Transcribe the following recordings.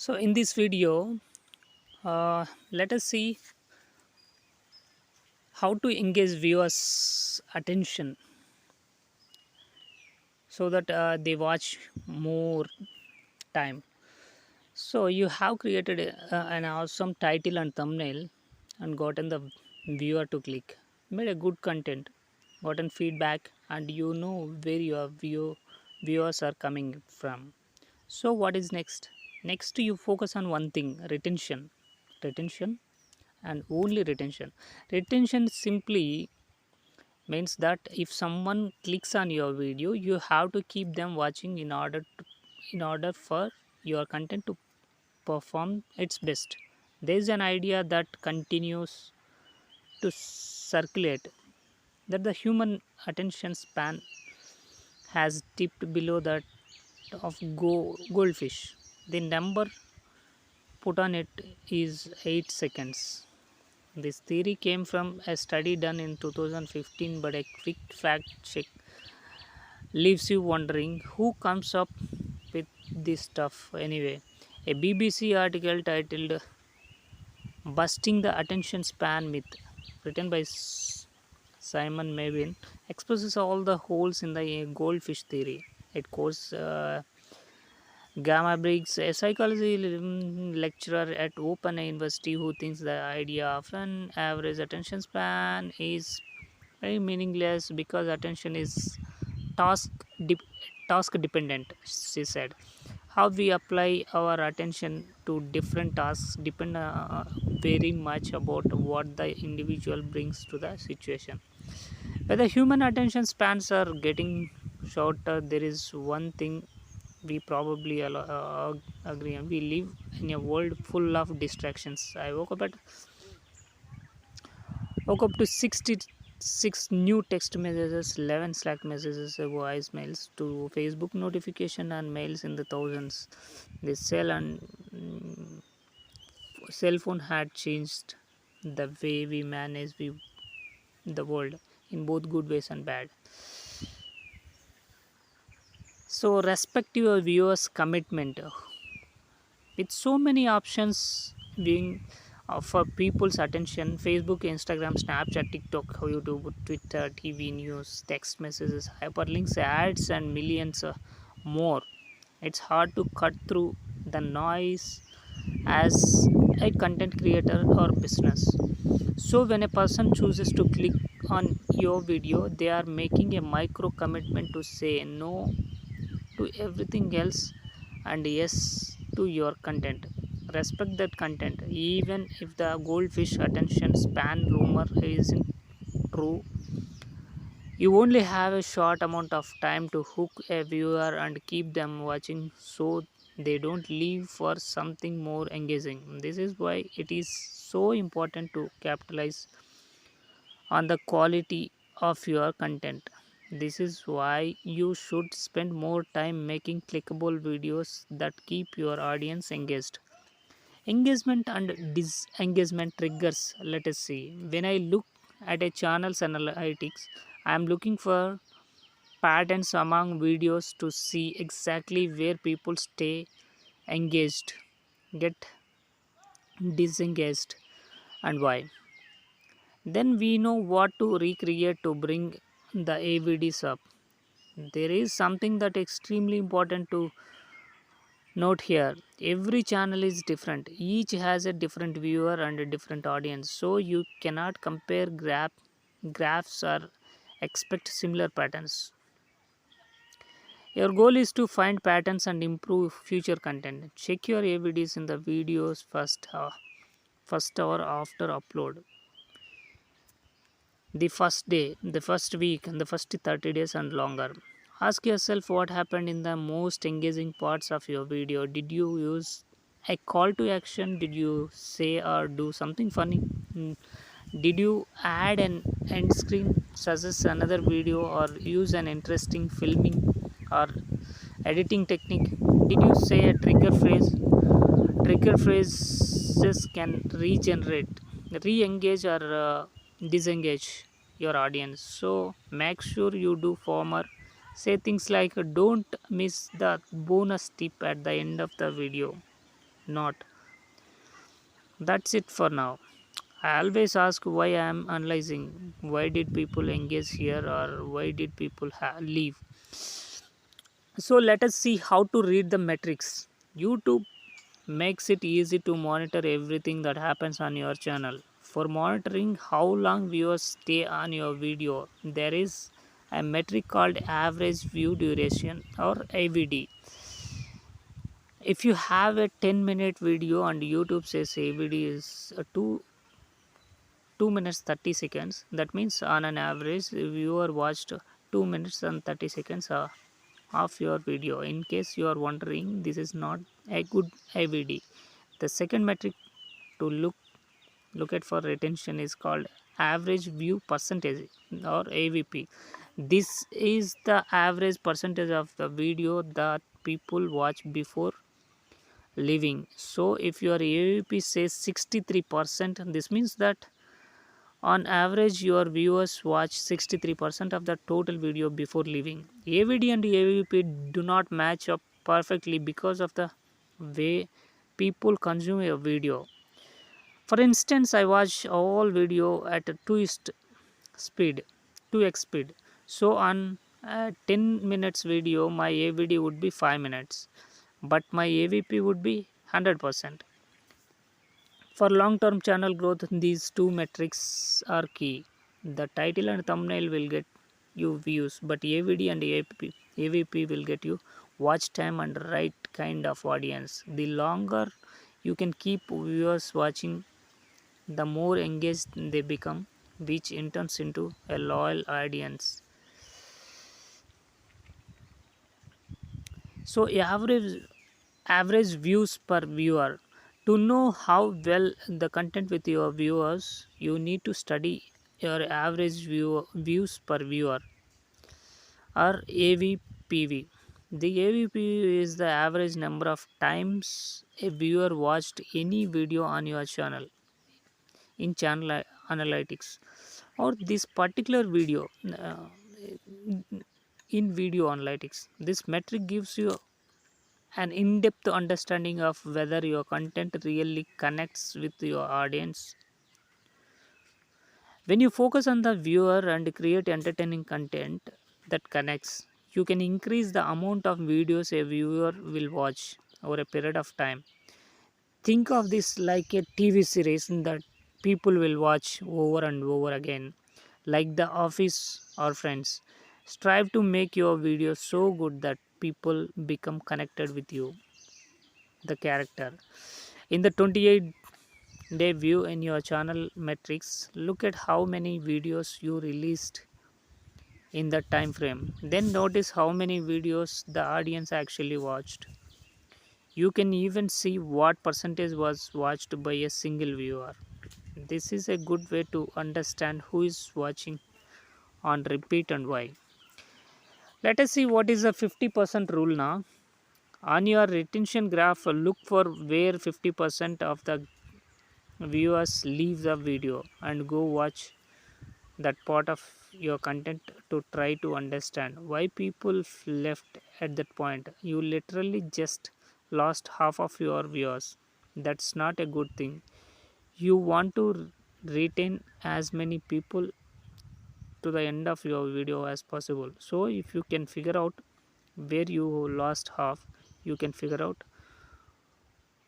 So in this video, let us see how to engage viewers' attention so that they watch more time. So you have created an awesome title and thumbnail and gotten the viewer to click. Made a good content, gotten feedback, and you know where your viewers are coming from. So what is next? Next you focus on one thing: retention and only retention. Retention simply means that if someone clicks on your video, you have to keep them watching in order for your content to perform its best. There is an idea that continues to circulate that the human attention span has dipped below that of goldfish. The number put on it is 8 seconds. This theory came from a study done in 2015, but a quick fact check leaves you wondering who comes up with this stuff anyway. A BBC article titled Busting the Attention Span Myth, written by Simon Mavin, exposes all the holes in the goldfish theory. It quotes Gamma Briggs, a psychology lecturer at Open University, who thinks the idea of an average attention span is very meaningless because attention is task dep task dependent. She said, how we apply our attention to different tasks depend very much about what the individual brings to the situation. Whether human attention spans are getting shorter, there is one thing we probably agree on: we live in a world full of distractions. I woke up to 66 new text messages, 11 Slack messages, voicemails, to Facebook notification and mails in the thousands. The cell phone had changed the way we manage the world in both good ways and bad. So respect your viewers' commitment. With so many options being for people's attention: Facebook, Instagram, Snapchat, TikTok, YouTube, Twitter, TV news, text messages, hyperlinks, ads, and millions more, it's hard to cut through the noise as a content creator or business. So when a person chooses to click on your video, they are making a micro commitment to say no to everything else and yes to your content. Respect that content, even if the goldfish attention span rumor isn't true. You only have a short amount of time to hook a viewer and keep them watching so they don't leave for something more engaging. This is why it is so important to capitalize on the quality of your content. This is why you should spend more time making clickable videos that keep your audience engaged. Engagement and disengagement triggers. Let us see. When I look at a channel's analytics, I am looking for patterns among videos to see exactly where people stay engaged, get disengaged, and why. Then we know what to recreate to bring the AVDs up. There is something that extremely important to note here. Every channel is different. Each has a different viewer and a different audience. So you cannot compare graphs or expect similar patterns. Your goal is to find patterns and improve future content. Check your AVDs in the videos first hour after upload, the first day, the first week, and the first 30 days and longer. Ask yourself what happened in the most engaging parts of your video. Did you use a call to action? Did you say or do something funny? Did you add an end screen, suggest another video, or use an interesting filming or editing technique? Did you say a trigger phrase? Trigger phrases can re-engage, or disengage your audience. So make sure you do former. Say things like, don't miss the bonus tip at the end of the video. not. That's it for now. I always ask why I am analyzing. Why did people engage here, or why did people leave? So let us see how to read the metrics. YouTube makes it easy to monitor everything that happens on your channel. For monitoring how long viewers stay on your video, there is a metric called average view duration or AVD. If you have a 10-minute video and YouTube says AVD is 2 minutes 30 seconds, that means on an average the viewer watched 2 minutes and 30 seconds of your video. In case you are wondering, this is not a good AVD. The second metric to look at for retention is called average view percentage or AVP. This is the average percentage of the video that people watch before leaving. So if your AVP says 63%, this means that on average your viewers watch 63% of the total video before leaving. AVD and AVP do not match up perfectly because of the way people consume a video. For instance, I watch all video at a speed, 2x speed. So on a 10 minutes video, my AVD would be 5 minutes, but my AVP would be 100%. For long-term channel growth, these two metrics are key. The title and thumbnail will get you views, but AVD and AVP will get you watch time and right kind of audience. The longer you can keep viewers watching, the more engaged they become, which in turns into a loyal audience. So average views per viewer. To know how well the content with your viewers, you need to study your average views per viewer or AVPV. The AVP is the average number of times a viewer watched any video on your channel in channel analytics, or this particular video in video analytics. This metric gives you an in-depth understanding of whether your content really connects with your audience. When you focus on the viewer and create entertaining content that connects, you can increase the amount of videos a viewer will watch over a period of time. Think of this like a TV series that people will watch over and over again, like The Office or Friends. Strive to make your video so good that people become connected with you, the character. In the 28-day view in your channel metrics, look at how many videos you released in that time frame. Then notice how many videos the audience actually watched. You can even see what percentage was watched by a single viewer. This is a good way to understand who is watching on repeat and why. Let us see what is the 50% rule now. On your retention graph, look for where 50% of the viewers leave the video and go watch that part of your content to try to understand why people left at that point. You literally just lost half of your viewers. That's not a good thing. You want to retain as many people to the end of your video as possible. So if you can figure out where you lost half, you can figure out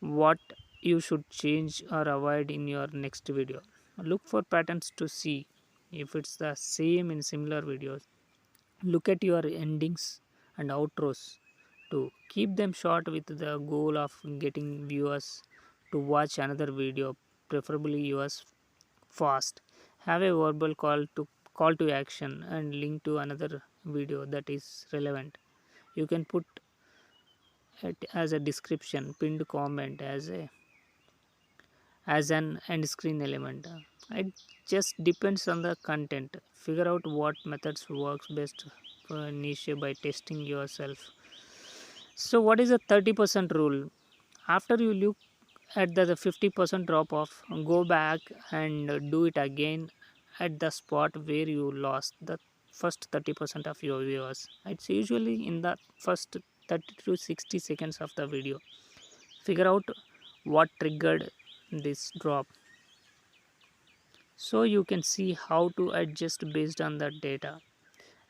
what you should change or avoid in your next video. Look for patterns to see if it's the same in similar videos. Look at your endings and outros to keep them short with the goal of getting viewers to watch another video, preferably yours fast. Have a verbal call to action and link to another video that is relevant. You can put it as a description, pinned comment as an end screen element. It just depends on the content. Figure out what methods works best for a niche by testing yourself. So what is the 30% rule? After you look at the 50% drop off, go back and do it again at the spot where you lost the first 30% of your viewers. It's usually in the first 30 to 60 seconds of the video. Figure out what triggered this drop, so you can see how to adjust based on the data.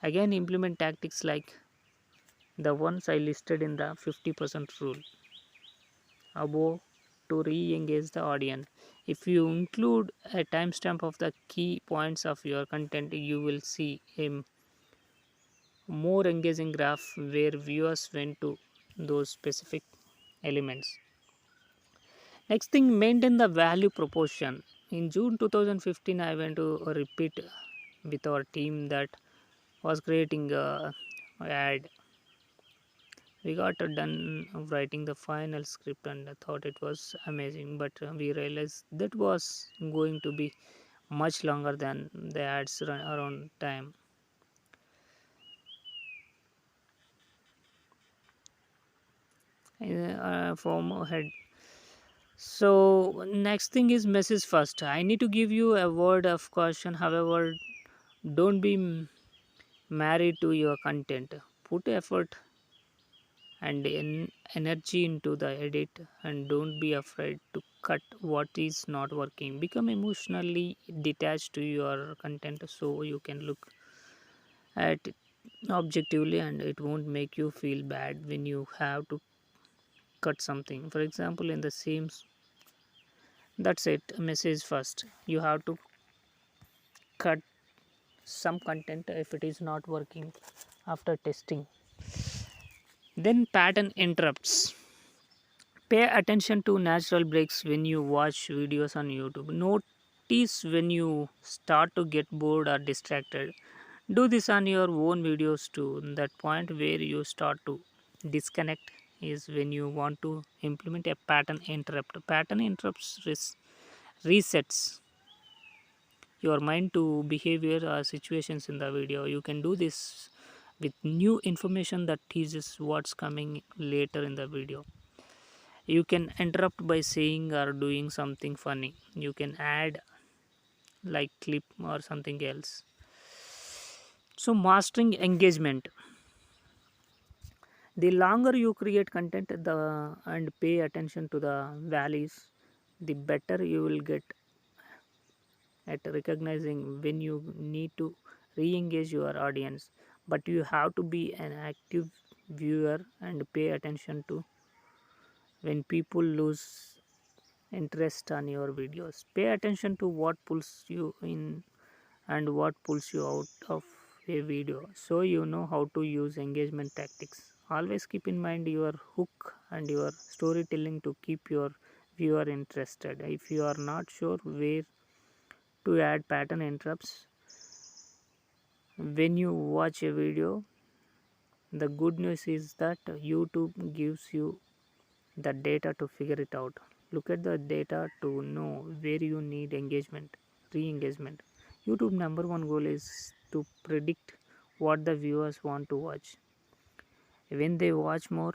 Again, implement tactics like the ones I listed in the 50% rule above to re-engage the audience. If you include a timestamp of the key points of your content, you will see a more engaging graph where viewers went to those specific elements. Next thing, maintain the value proportion. In June 2015, I went to a repeat with our team that was creating a ad. We got done writing the final script and I thought it was amazing, but we realized that was going to be much longer than the ads run around time. From ahead. So next thing is message first. I need to give you a word of caution. However, don't be married to your content. Put effort and energy into the edit, and don't be afraid to cut what is not working. Become emotionally detached to your content so you can look at it objectively, and it won't make you feel bad when you have to cut something. For example, in the same, that's it, message first. You have to cut some content if it is not working after testing. Then pattern interrupts. Pay attention to natural breaks when you watch videos on YouTube. Notice when you start to get bored or distracted. Do this on your own videos too. That point where you start to disconnect is when you want to implement a pattern interrupt. Pattern interrupts resets your mind to behavior or situations in the video. You can do this with new information that teases what's coming later in the video. You can interrupt by saying or doing something funny. You can add like clip or something else. So mastering engagement. The longer you create content and pay attention to the values, the better you will get at recognizing when you need to re-engage your audience. But you have to be an active viewer and pay attention to when people lose interest on your videos. Pay attention to what pulls you in and what pulls you out of a video, so you know how to use engagement tactics. Always keep in mind your hook and your storytelling to keep your viewer interested. If you are not sure where to add pattern interrupts when you watch a video, the good news is that YouTube gives you the data to figure it out. Look at the data to know where you need engagement, re-engagement. YouTube number one goal is to predict what the viewers want to watch. When they watch more,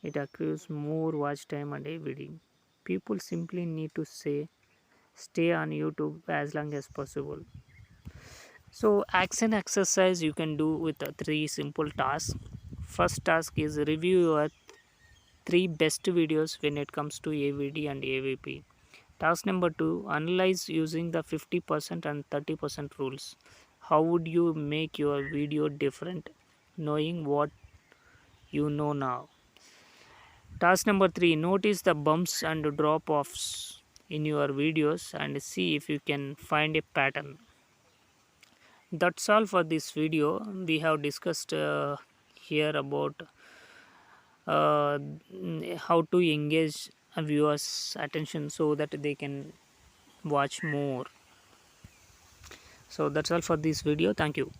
it accrues more watch time and everything. People simply need to stay on YouTube as long as possible. So action exercise you can do with three simple tasks. First task is review your three best videos when it comes to AVD and AVP. Task number 2, analyze using the 50% and 30% rules. How would you make your video different knowing what you know now? Task number 3, notice the bumps and drop offs in your videos and see if you can find a pattern. That's all for this video. We have discussed here about uh, how to engage a viewer's attention so that they can watch more. So that's all for this video. Thank you.